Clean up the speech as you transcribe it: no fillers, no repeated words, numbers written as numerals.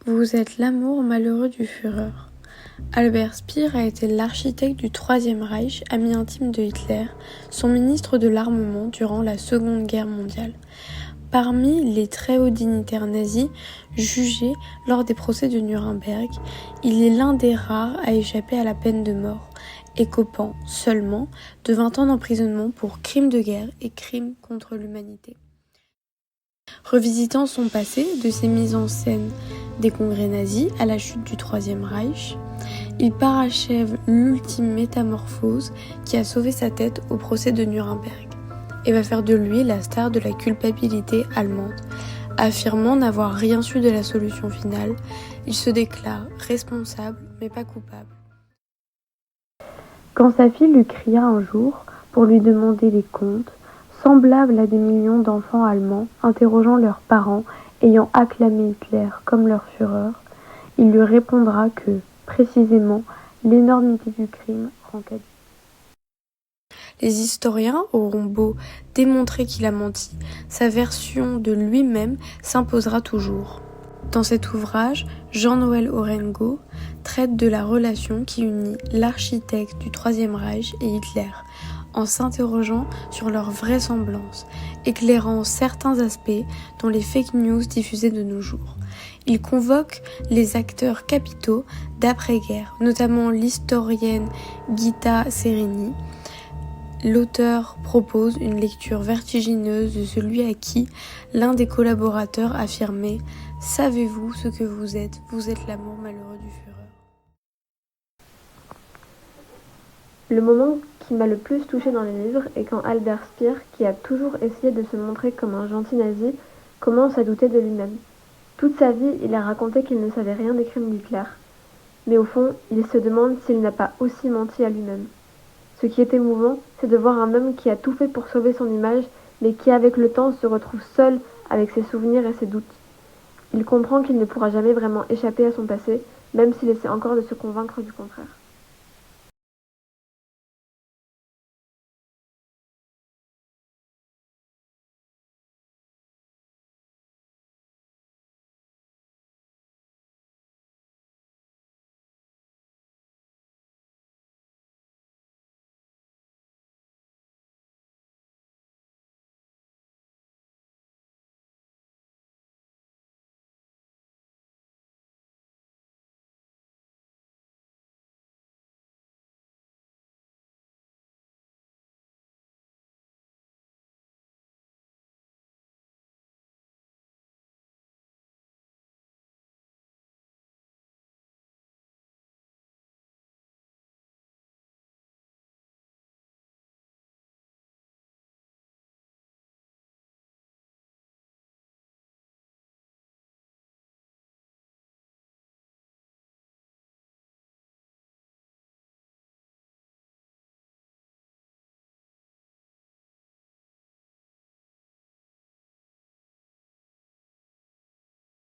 Vous êtes l'amour malheureux du Führer. Albert Speer a été l'architecte du Troisième Reich, ami intime de Hitler, son ministre de l'armement durant la Seconde Guerre mondiale. Parmi les très hauts dignitaires nazis jugés lors des procès de Nuremberg, il est l'un des rares à échapper à la peine de mort, écopant seulement de 20 ans d'emprisonnement pour crimes de guerre et crimes contre l'humanité. Revisitant son passé, de ses mises en scène des congrès nazis à la chute du Troisième Reich, il parachève l'ultime métamorphose qui a sauvé sa tête au procès de Nuremberg et va faire de lui la star de la culpabilité allemande. Affirmant n'avoir rien su de la solution finale, il se déclare responsable mais pas coupable. Quand sa fille lui cria un jour pour lui demander des comptes, semblable à des millions d'enfants allemands interrogeant leurs parents ayant acclamé Hitler comme leur Führer, il lui répondra que, précisément, l'énormité du crime rend caduc. Les historiens auront beau démontrer qu'il a menti, sa version de lui-même s'imposera toujours. Dans cet ouvrage, Jean-Noël Orengo traite de la relation qui unit l'architecte du Troisième Reich et Hitler, en s'interrogeant sur leur vraisemblance, éclairant certains aspects dans les fake news diffusées de nos jours. Il convoque les acteurs capitaux d'après-guerre, notamment l'historienne Gita Sereni. L'auteur propose une lecture vertigineuse de celui à qui l'un des collaborateurs affirmait « Savez-vous ce que vous êtes l'amour malheureux du Führer ». Le moment qui m'a le plus touchée dans les livres est quand Albert Speer, qui a toujours essayé de se montrer comme un gentil nazi, commence à douter de lui-même. Toute sa vie, il a raconté qu'il ne savait rien des crimes d'Hitler. Mais au fond, il se demande s'il n'a pas aussi menti à lui-même. Ce qui est émouvant, c'est de voir un homme qui a tout fait pour sauver son image, mais qui avec le temps se retrouve seul avec ses souvenirs et ses doutes. Il comprend qu'il ne pourra jamais vraiment échapper à son passé, même s'il essaie encore de se convaincre du contraire.